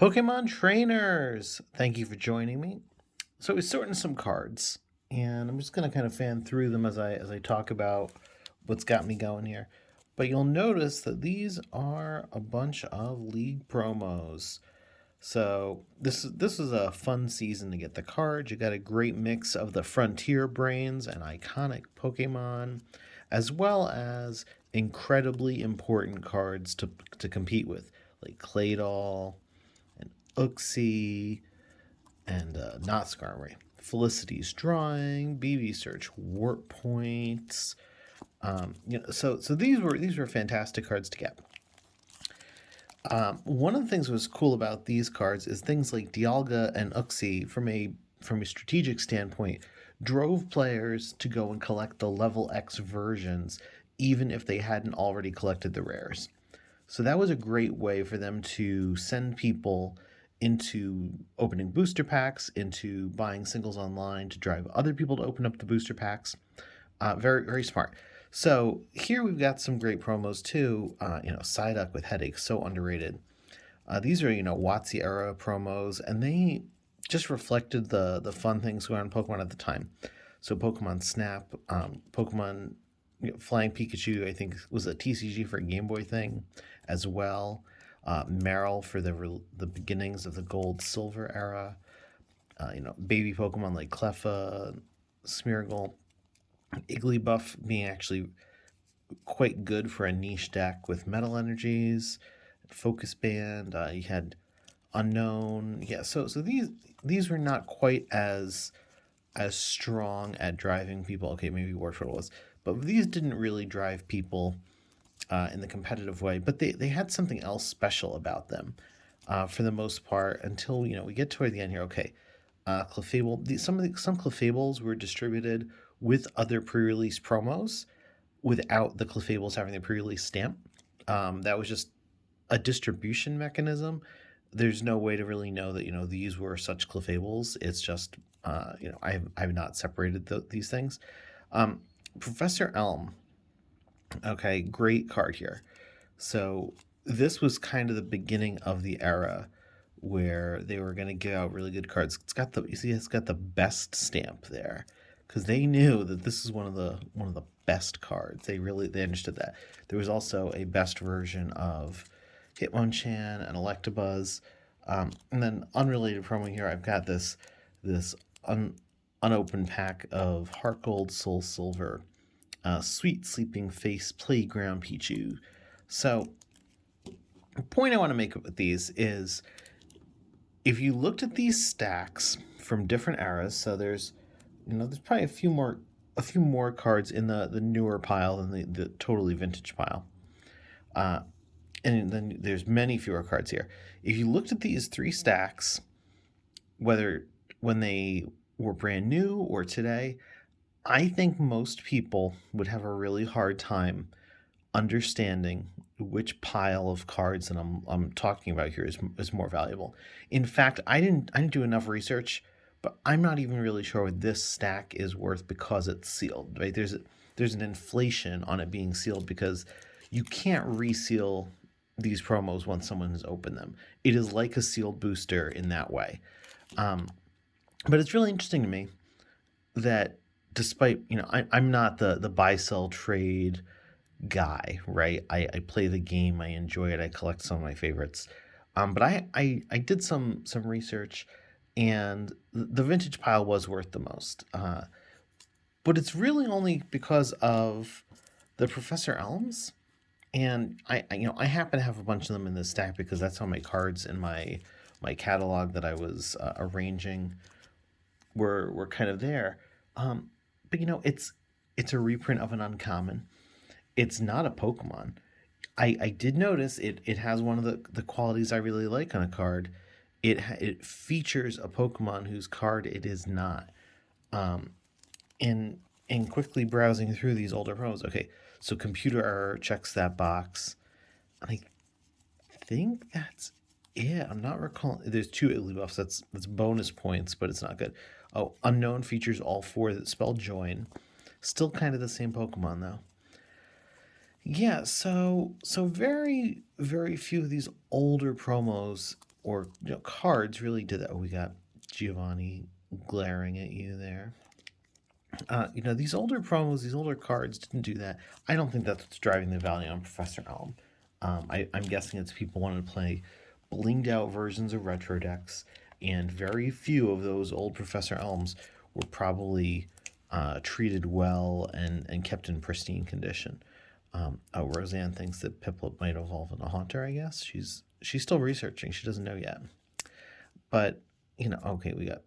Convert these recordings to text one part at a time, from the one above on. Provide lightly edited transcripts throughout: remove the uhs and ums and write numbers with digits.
Pokemon trainers, thank you for joining me. So we're sorting some cards, and I'm just gonna kind of fan through them as I talk about what's got me going here. But you'll notice that these are a bunch of league promos. So this is a fun season to get the cards. You got a great mix of the Frontier Brains and iconic Pokemon, as well as incredibly important cards to compete with, like Claydol and Uxie and not Skarmory. Felicity's Drawing, BB Search, Warp Points. So these were fantastic cards to get. One of the things that was cool about these cards is things like Dialga and Uxie, from a strategic standpoint, drove players to go and collect the level X versions, even if they hadn't already collected the rares. So that was a great way for them to send people into opening booster packs, into buying singles online to drive other people to open up the booster packs. Very, very smart. So here we've got some great promos too. Psyduck with Headaches, so underrated. These are, WotC era promos, and they just reflected the fun things going on in Pokemon at the time. So Pokemon Snap, Pokemon Flying Pikachu, I think was a TCG for a Game Boy thing as well. Meryl for the beginnings of the Gold Silver era. Baby Pokemon like Cleffa, Smeargle, Igglybuff being actually quite good for a niche deck with Metal Energies, Focus Band. You had Unknown. Yeah, so these were not quite as strong at driving people. Okay, maybe Warford was, but these didn't really drive people in the competitive way. But they had something else special about them for the most part until we get toward the end here. Okay, Clefable. Some Clefables were distributed with other pre-release promos without the Clefables having the pre-release stamp. That was just a distribution mechanism. There's no way to really know that these were such Clefables. It's just I've not separated these things. Professor Elm. Okay, great card here. So this was kind of the beginning of the era where they were going to give out really good cards. It's got the best stamp there because they knew that this is one of the best cards. They understood that. There was also a best version of Hitmonchan and Electabuzz, and then unrelated promo here. I've got this unopened pack of Heart Gold, Soul Silver, Sweet Sleeping Face, Playground Pichu. So the point I want to make with these is, if you looked at these stacks from different eras, so there's probably a few more cards in the newer pile than the totally vintage pile. And then there's many fewer cards here. If you looked at these three stacks, whether when they were brand new or today, I think most people would have a really hard time understanding which pile of cards that I'm talking about here is more valuable. In fact, I didn't do enough research, but I'm not even really sure what this stack is worth because it's sealed. Right? There's an inflation on it being sealed because you can't reseal these promos once someone has opened them. It is like a sealed booster in that way. But it's really interesting to me that despite I'm not the buy sell trade guy, right? I play the game, I enjoy it, I collect some of my favorites. But I did some research, and the vintage pile was worth the most. But it's really only because of the Professor Elms, and I happen to have a bunch of them in this stack because that's how my cards in my catalog that I was arranging were kind of there. But it's a reprint of an uncommon. It's not a Pokemon. I did notice it has one of the qualities I really like on a card. It features a Pokemon whose card it is not. In quickly browsing through these older promos, okay, so computer error checks that box. And I think that's it. I'm not recalling. There's two Igglybuffs. That's bonus points, but it's not good. Oh, unknown features all four that spell join. Still kind of the same Pokemon though. Yeah, so very, very few of these older promos or cards really did that. Oh, we got Giovanni glaring at you there. These older promos, these older cards didn't do that. I don't think that's what's driving the value on Professor Elm. I'm guessing it's people wanting to play blinged out versions of retro decks, and very few of those old Professor Elms were probably treated well and kept in pristine condition. Roseanne thinks that Piplup might evolve into a Haunter, I guess. She's still researching. She doesn't know yet. But, okay, we got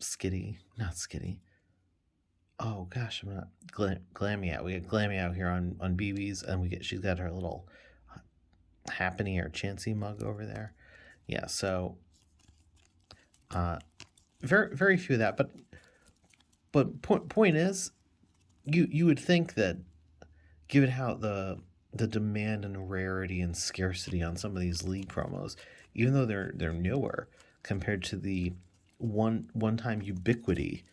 Skitty. Not Skitty. Oh gosh, I'm not Glammy out. We got Glammy out here on BB's, and she's got her little Happiny or Chansey mug over there. Yeah, so very very few of that. But point is, you would think that, given how the demand and rarity and scarcity on some of these league promos, even though they're newer compared to the one time ubiquity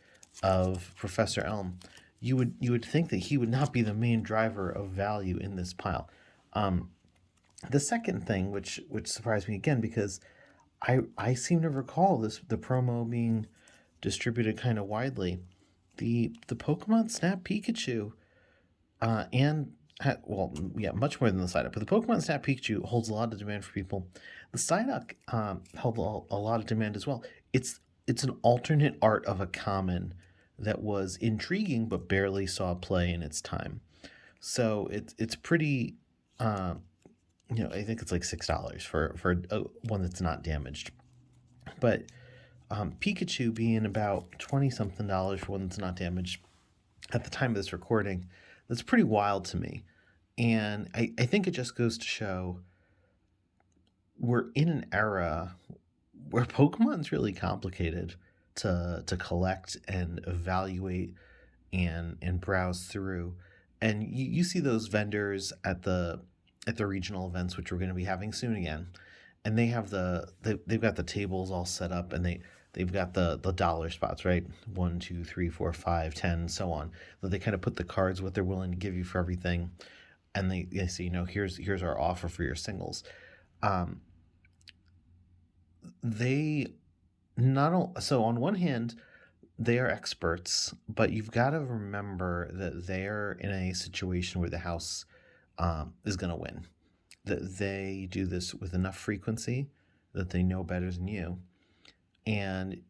of Professor Elm, you would think that he would not be the main driver of value in this pile. The second thing, which surprised me again, because I seem to recall the promo being distributed kind of widely, the Pokemon Snap Pikachu, much more than the Psyduck, but the Pokemon Snap Pikachu holds a lot of demand for people. The Psyduck held a lot of demand as well. It's an alternate art of a common that was intriguing but barely saw play in its time. So it's pretty, I think it's like $6 for one that's not damaged. But Pikachu being about $20-something for one that's not damaged at the time of this recording, that's pretty wild to me. And I think it just goes to show we're in an era where Pokemon's really complicated to collect and evaluate and browse through. And you see those vendors at the regional events, which we're going to be having soon again, and they have they've got the tables all set up, and they've got the dollar spots, right? 1, 2, 3, 4, 5, 10, so on. So they kind of put the cards, what they're willing to give you for everything, and they say, here's our offer for your singles. They not only, so on one hand, they are experts, but you've got to remember that they're in a situation where the house is going to win. That they do this with enough frequency that they know better than you, and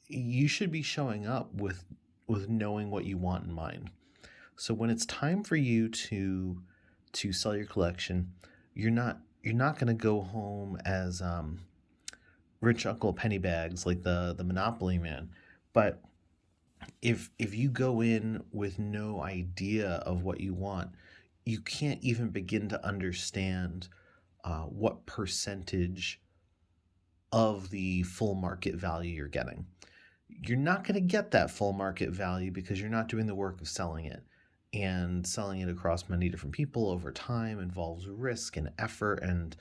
you should be showing up with knowing what you want in mind. So when it's time for you to sell your collection, you're not going to go home as rich Uncle Pennybags like the Monopoly man. But if you go in with no idea of what you want, you can't even begin to understand what percentage of the full market value you're getting. You're not going to get that full market value because you're not doing the work of selling it. And selling it across many different people over time involves risk and effort. And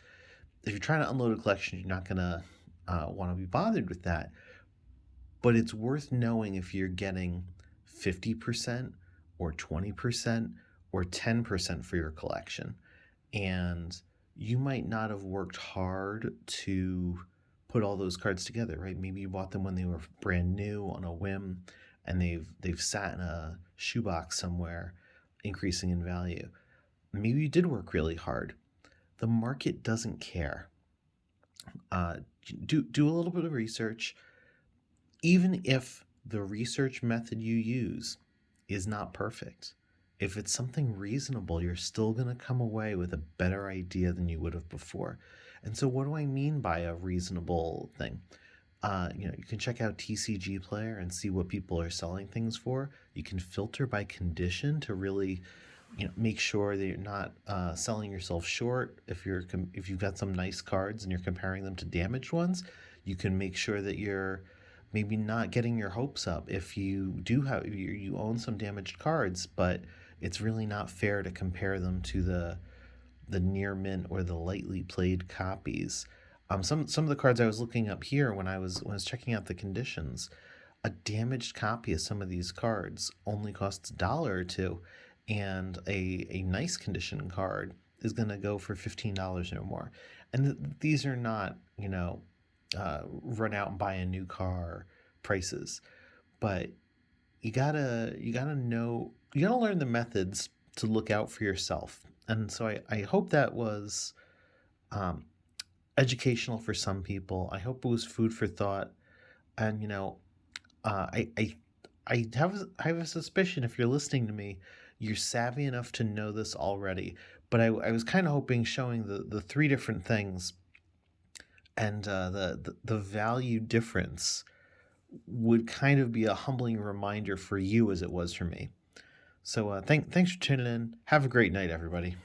if you're trying to unload a collection, you're not going to want to be bothered with that. But it's worth knowing if you're getting 50% or 20% or 10% for your collection. And you might not have worked hard to put all those cards together, right? Maybe you bought them when they were brand new on a whim, and they've sat in a shoebox somewhere, increasing in value. Maybe you did work really hard. The market doesn't care. Do a little bit of research. Even if the research method you use is not perfect, if it's something reasonable, you're still going to come away with a better idea than you would have before. And so what do I mean by a reasonable thing? You can check out TCG Player and see what people are selling things for. You can filter by condition to really, make sure that you're not selling yourself short. If you've got some nice cards and you're comparing them to damaged ones, you can make sure that you're maybe not getting your hopes up. If you you own some damaged cards, but it's really not fair to compare them to the near mint or the lightly played copies. Some of the cards I was looking up here when I was checking out the conditions, a damaged copy of some of these cards only costs $1 or $2, and a nice condition card is going to go for $15 or more. And these are not, run out and buy a new car prices, but you gotta learn the methods to look out for yourself. And so I hope that was um, educational for some people. I hope it was food for thought. And uh, I I I have a suspicion if you're listening to me, you're savvy enough to know this already. But I was kind of hoping showing the three different things and the value difference would kind of be a humbling reminder for you as it was for me. So thanks for tuning in. Have a great night, everybody.